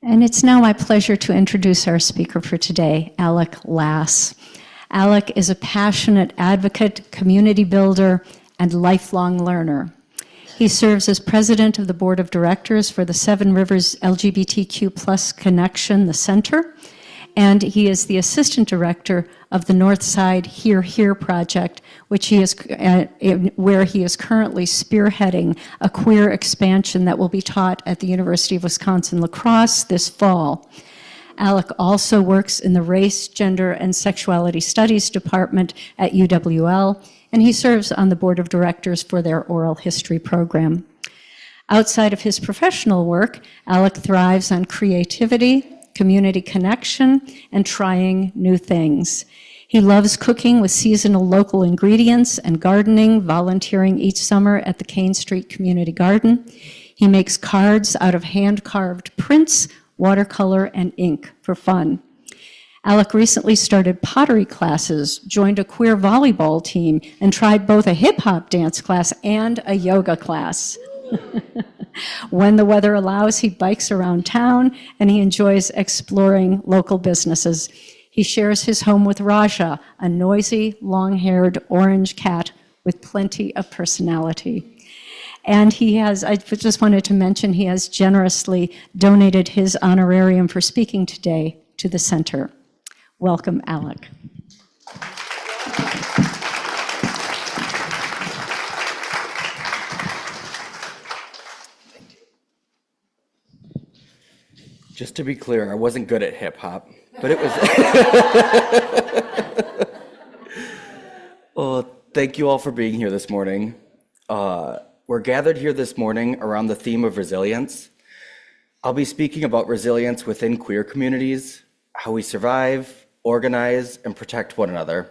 And it's now my pleasure to introduce our speaker for today, Alec Lass. Alec is a passionate advocate, community builder, and lifelong learner. He serves as president of the board of directors for the Rivers LGBTQ Connection, the center, and he is the assistant director of the Northside Hear project, which where he is currently spearheading a queer expansion that will be taught at the University of Wisconsin-La Crosse this fall. Alec also works in the Race, Gender, and Sexuality Studies Department at UWL, and he serves on the board of directors for their oral history program. Outside of his professional work, Alec thrives on creativity, community connection, and trying new things. He loves cooking with seasonal local ingredients and gardening, volunteering each summer at the Kane Street Community Garden. He makes cards out of hand-carved prints, watercolor, and ink for fun. Alec recently started pottery classes, joined a queer volleyball team, and tried both a hip-hop dance class and a yoga class. When the weather allows, he bikes around town, and he enjoys exploring local businesses. He shares his home with Raja, a noisy, long-haired orange cat with plenty of personality. And I just wanted to mention, he has generously donated his honorarium for speaking today to the center. Welcome, Alec. Just to be clear, I wasn't good at hip hop, but it was. Well, thank you all for being here this morning. We're gathered here this morning around the theme of resilience. I'll be speaking about resilience within queer communities, how we survive, organize, and protect one another.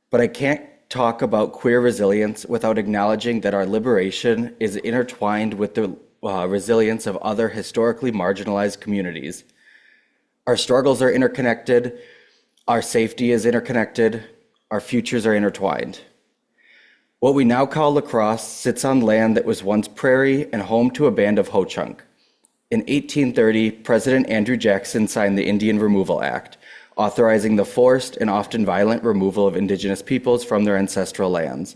But I can't talk about queer resilience without acknowledging that our liberation is intertwined with the resilience of other historically marginalized communities. Our struggles are interconnected, our safety is interconnected, our futures are intertwined. What we now call La Crosse sits on land that was once prairie and home to a band of Ho-Chunk. In 1830, President Andrew Jackson signed the Indian Removal Act, authorizing the forced and often violent removal of indigenous peoples from their ancestral lands.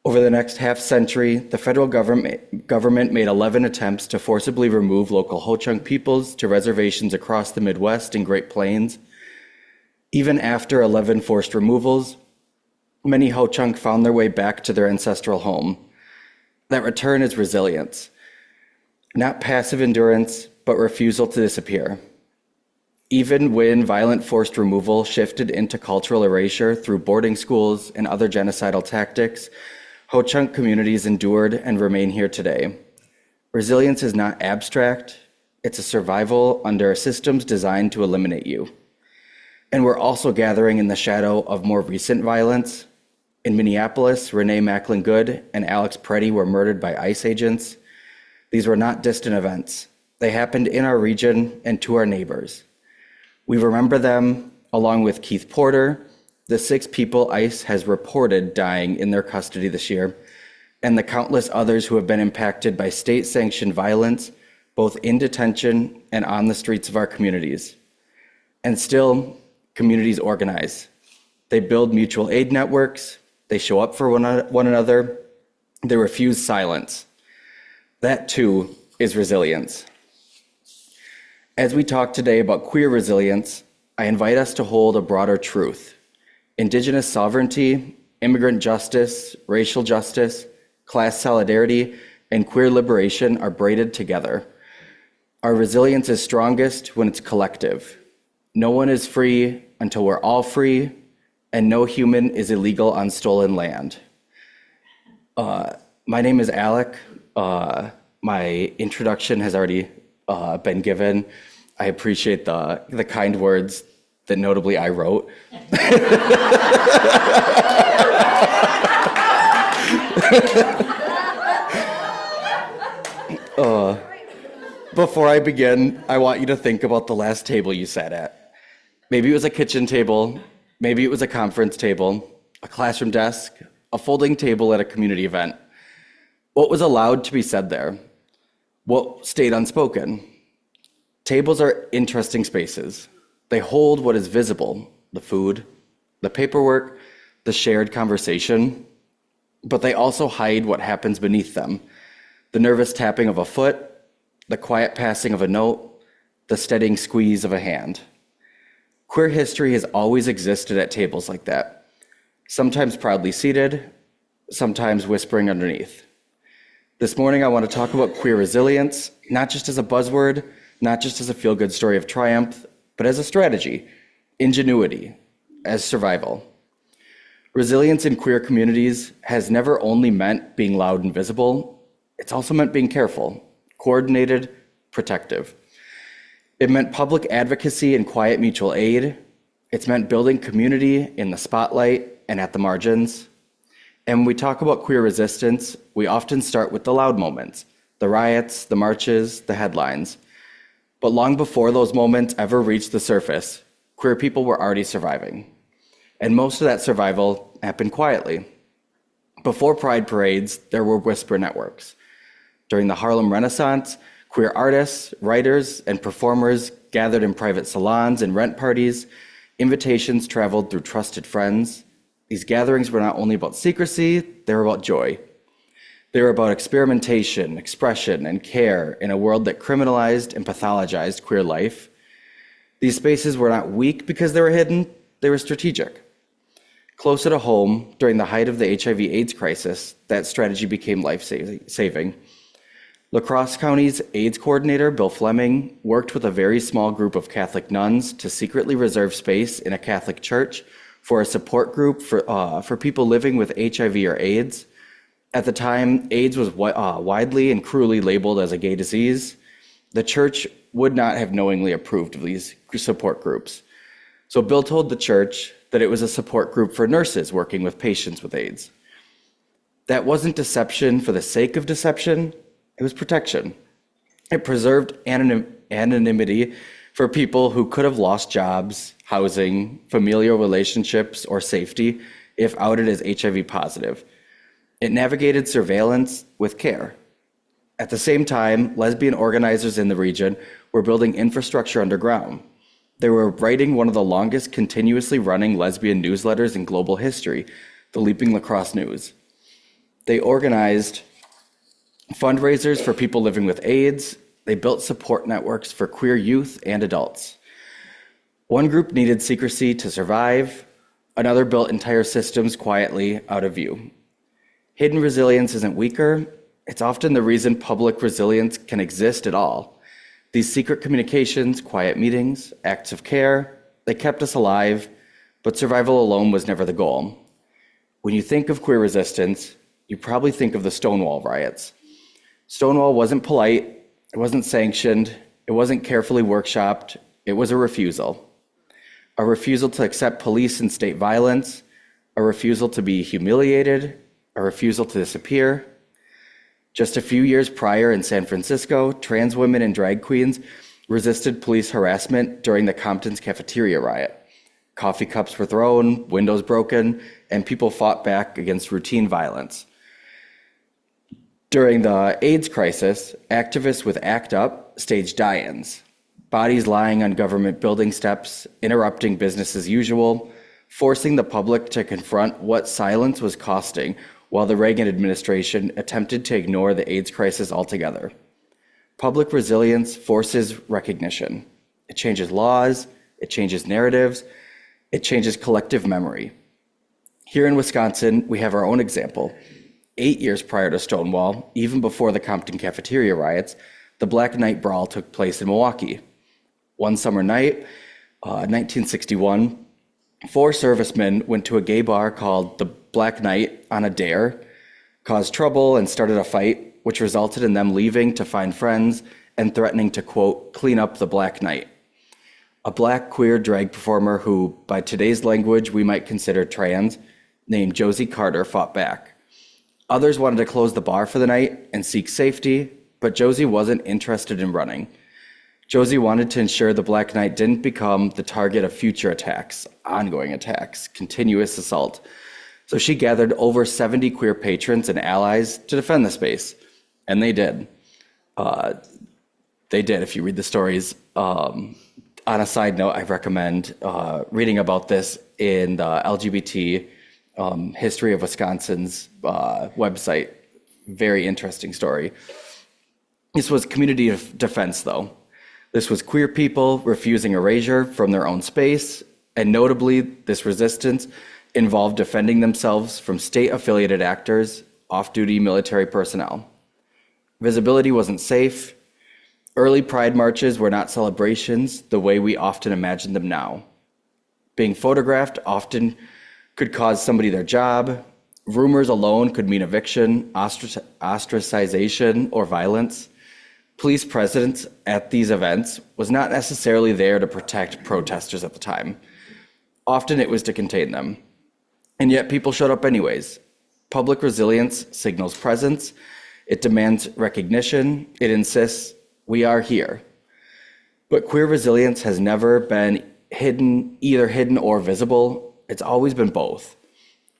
Over the next half-century, the federal government made 11 attempts to forcibly remove local Ho-Chunk peoples to reservations across the Midwest and Great Plains. Even after 11 forced removals, many Ho-Chunk found their way back to their ancestral home. That return is resilience, not passive endurance, but refusal to disappear. Even when violent forced removal shifted into cultural erasure through boarding schools and other genocidal tactics, Ho-Chunk communities endured and remain here today. Resilience is not abstract, it's a survival under systems designed to eliminate you. And we're also gathering in the shadow of more recent violence. In Minneapolis, Renee Macklin Good and Alex Preddy were murdered by ICE agents. These were not distant events. They happened in our region and to our neighbors. We remember them, along with Keith Porter, the 6 people ICE has reported dying in their custody this year, and the countless others who have been impacted by state-sanctioned violence, both in detention and on the streets of our communities. And still, communities organize. They build mutual aid networks, they show up for one another, they refuse silence. That too is resilience. As we talk today about queer resilience, I invite us to hold a broader truth. Indigenous sovereignty, immigrant justice, racial justice, class solidarity, and queer liberation are braided together. Our resilience is strongest when it's collective. No one is free until we're all free, and no human is illegal on stolen land. My name is Alec. My introduction has already been given. I appreciate the kind words that notably I wrote. Before I begin, I want you to think about the last table you sat at. Maybe it was a kitchen table, maybe it was a conference table, a classroom desk, a folding table at a community event. What was allowed to be said there? What stayed unspoken? Tables are interesting spaces. They hold what is visible, the food, the paperwork, the shared conversation, but they also hide what happens beneath them, the nervous tapping of a foot, the quiet passing of a note, the steadying squeeze of a hand. Queer history has always existed at tables like that, sometimes proudly seated, sometimes whispering underneath. This morning, I want to talk about queer resilience, not just as a buzzword, not just as a feel-good story of triumph, but as a strategy, ingenuity, as survival. Resilience in queer communities has never only meant being loud and visible, it's also meant being careful, coordinated, protective. It meant public advocacy and quiet mutual aid. It's meant building community in the spotlight and at the margins. And when we talk about queer resistance, we often start with the loud moments, the riots, the marches, the headlines. But long before those moments ever reached the surface, queer people were already surviving. And most of that survival happened quietly. Before pride parades, there were whisper networks. During the Harlem Renaissance, queer artists, writers, and performers gathered in private salons and rent parties. Invitations traveled through trusted friends. These gatherings were not only about secrecy, they were about joy. They were about experimentation, expression, and care in a world that criminalized and pathologized queer life. These spaces were not weak because they were hidden, they were strategic. Closer to home, during the height of the HIV/AIDS crisis, that strategy became life-saving. La Crosse County's AIDS coordinator, Bill Fleming, worked with a very small group of Catholic nuns to secretly reserve space in a Catholic church for a support group for people living with HIV or AIDS. At the time, AIDS was widely and cruelly labeled as a gay disease. The church would not have knowingly approved of these support groups. So Bill told the church that it was a support group for nurses working with patients with AIDS. That wasn't deception for the sake of deception, it was protection. It preserved anonymity for people who could have lost jobs, housing, familial relationships, or safety if outed as HIV positive. It navigated surveillance with care. At the same time, lesbian organizers in the region were building infrastructure underground. They were writing one of the longest continuously running lesbian newsletters in global history, the Leaping La Crosse News. They organized fundraisers for people living with AIDS. They built support networks for queer youth and adults. One group needed secrecy to survive. Another built entire systems quietly out of view. Hidden resilience isn't weaker. It's often the reason public resilience can exist at all. These secret communications, quiet meetings, acts of care, they kept us alive, but survival alone was never the goal. When you think of queer resistance, you probably think of the Stonewall riots. Stonewall wasn't polite, it wasn't sanctioned, it wasn't carefully workshopped, it was a refusal. A refusal to accept police and state violence, a refusal to be humiliated, a refusal to disappear. Just a few years prior in San Francisco, trans women and drag queens resisted police harassment during the Compton's cafeteria riot. Coffee cups were thrown, windows broken, and people fought back against routine violence. During the AIDS crisis, activists with ACT UP staged die-ins, bodies lying on government building steps, interrupting business as usual, forcing the public to confront what silence was costing while the Reagan administration attempted to ignore the AIDS crisis altogether. Public resilience forces recognition. It changes laws, it changes narratives, it changes collective memory. Here in Wisconsin, we have our own example. 8 years prior to Stonewall, even before the Compton cafeteria riots, the Black Night Brawl took place in Milwaukee. One summer night, 1961, 4 servicemen went to a gay bar called the Black Night on a dare, caused trouble and started a fight, which resulted in them leaving to find friends and threatening to, quote, clean up the Black Night. A black queer drag performer who, by today's language, we might consider trans, named Josie Carter, fought back. Others wanted to close the bar for the night and seek safety, but Josie wasn't interested in running. Josie wanted to ensure the Black Night didn't become the target of future attacks, ongoing attacks, continuous assault. So she gathered over 70 queer patrons and allies to defend the space, and they did. They did, if you read the stories. On a side note, I recommend reading about this in the LGBT History of Wisconsin's website. Very interesting story. This was community defense, though. This was queer people refusing erasure from their own space, and notably, this resistance involved defending themselves from state-affiliated actors, off-duty military personnel. Visibility wasn't safe. Early pride marches were not celebrations the way we often imagine them now. Being photographed often could cause somebody their job. Rumors alone could mean eviction, ostracization, or violence. Police presence at these events was not necessarily there to protect protesters at the time. Often it was to contain them. And yet people showed up anyways. Public resilience signals presence. It demands recognition. It insists, we are here. But queer resilience has never been either hidden or visible. It's always been both.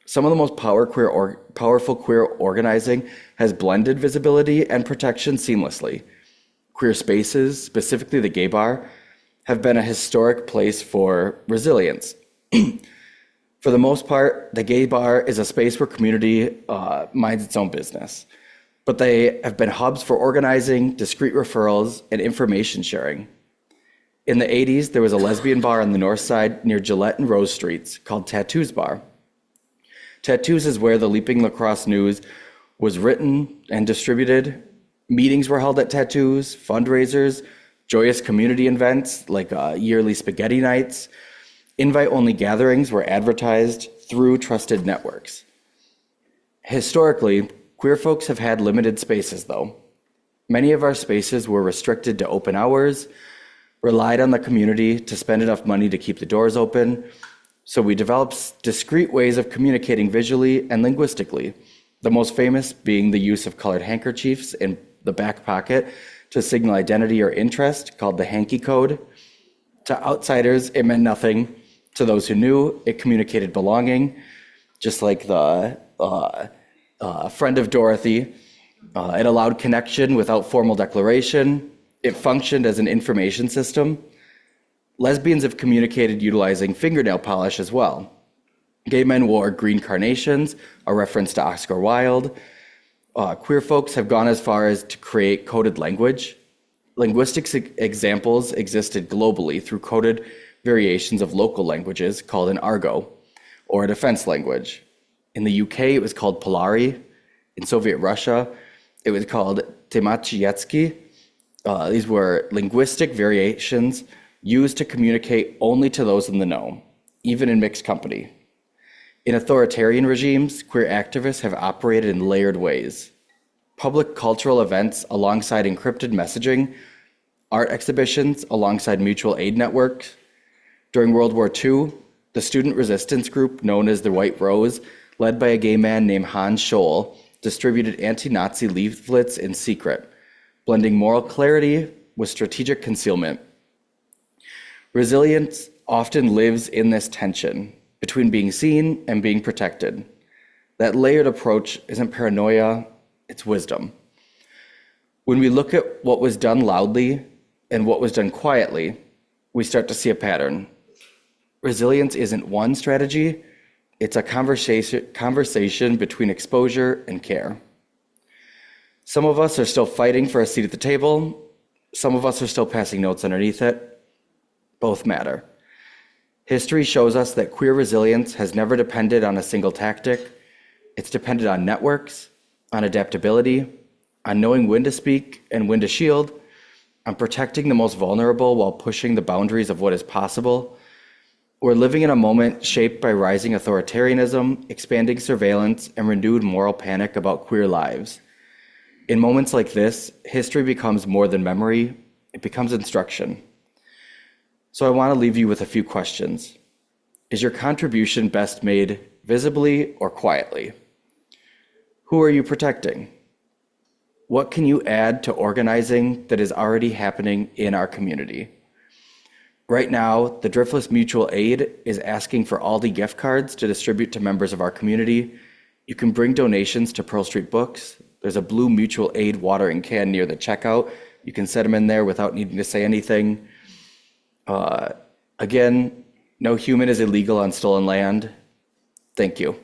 Some of the most powerful queer organizing has blended visibility and protection seamlessly. Queer spaces, specifically the gay bar, have been a historic place for resilience. For the most part, the gay bar is a space where community minds its own business. But they have been hubs for organizing, discreet referrals, and information sharing. In the 80s, there was a lesbian bar on the north side near Gillette and Rose Streets called Tattoos Bar. Tattoos is where the Leaping La Crosse news was written and distributed. Meetings were held at Tattoos, fundraisers, joyous community events like yearly spaghetti nights. Invite-only gatherings were advertised through trusted networks. Historically, queer folks have had limited spaces, though. Many of our spaces were restricted to open hours, relied on the community to spend enough money to keep the doors open, so we developed discrete ways of communicating visually and linguistically, the most famous being the use of colored handkerchiefs in the back pocket to signal identity or interest, called the hanky code. To outsiders, it meant nothing. To those who knew, it communicated belonging, just like the friend of Dorothy. It allowed connection without formal declaration. It functioned as an information system. Lesbians have communicated utilizing fingernail polish as well. Gay men wore green carnations, a reference to Oscar Wilde. Queer folks have gone as far as to create coded language. Linguistics examples existed globally through coded variations of local languages called an argot, or a defense language. In the UK, it was called Polari. In Soviet Russia, it was called Temachietsky. These were linguistic variations used to communicate only to those in the know, even in mixed company. In authoritarian regimes, queer activists have operated in layered ways. Public cultural events alongside encrypted messaging, art exhibitions alongside mutual aid networks. During World War II, the student resistance group known as the White Rose, led by a gay man named Hans Scholl, distributed anti-Nazi leaflets in secret, blending moral clarity with strategic concealment. Resilience often lives in this tension between being seen and being protected. That layered approach isn't paranoia, it's wisdom. When we look at what was done loudly and what was done quietly, we start to see a pattern. Resilience isn't one strategy, it's a conversation between exposure and care. Some of us are still fighting for a seat at the table. Some of us are still passing notes underneath it. Both matter. History shows us that queer resilience has never depended on a single tactic. It's depended on networks, on adaptability, on knowing when to speak and when to shield, on protecting the most vulnerable while pushing the boundaries of what is possible. We're living in a moment shaped by rising authoritarianism, expanding surveillance, and renewed moral panic about queer lives. In moments like this, history becomes more than memory, it becomes instruction. So I want to leave you with a few questions. Is your contribution best made visibly or quietly? Who are you protecting? What can you add to organizing that is already happening in our community? Right now, the Driftless Mutual Aid is asking for Aldi gift cards to distribute to members of our community. You can bring donations to Pearl Street Books. There's a blue mutual aid watering can near the checkout You can set them in there without needing to say anything. Again, no human is illegal on stolen land. Thank you.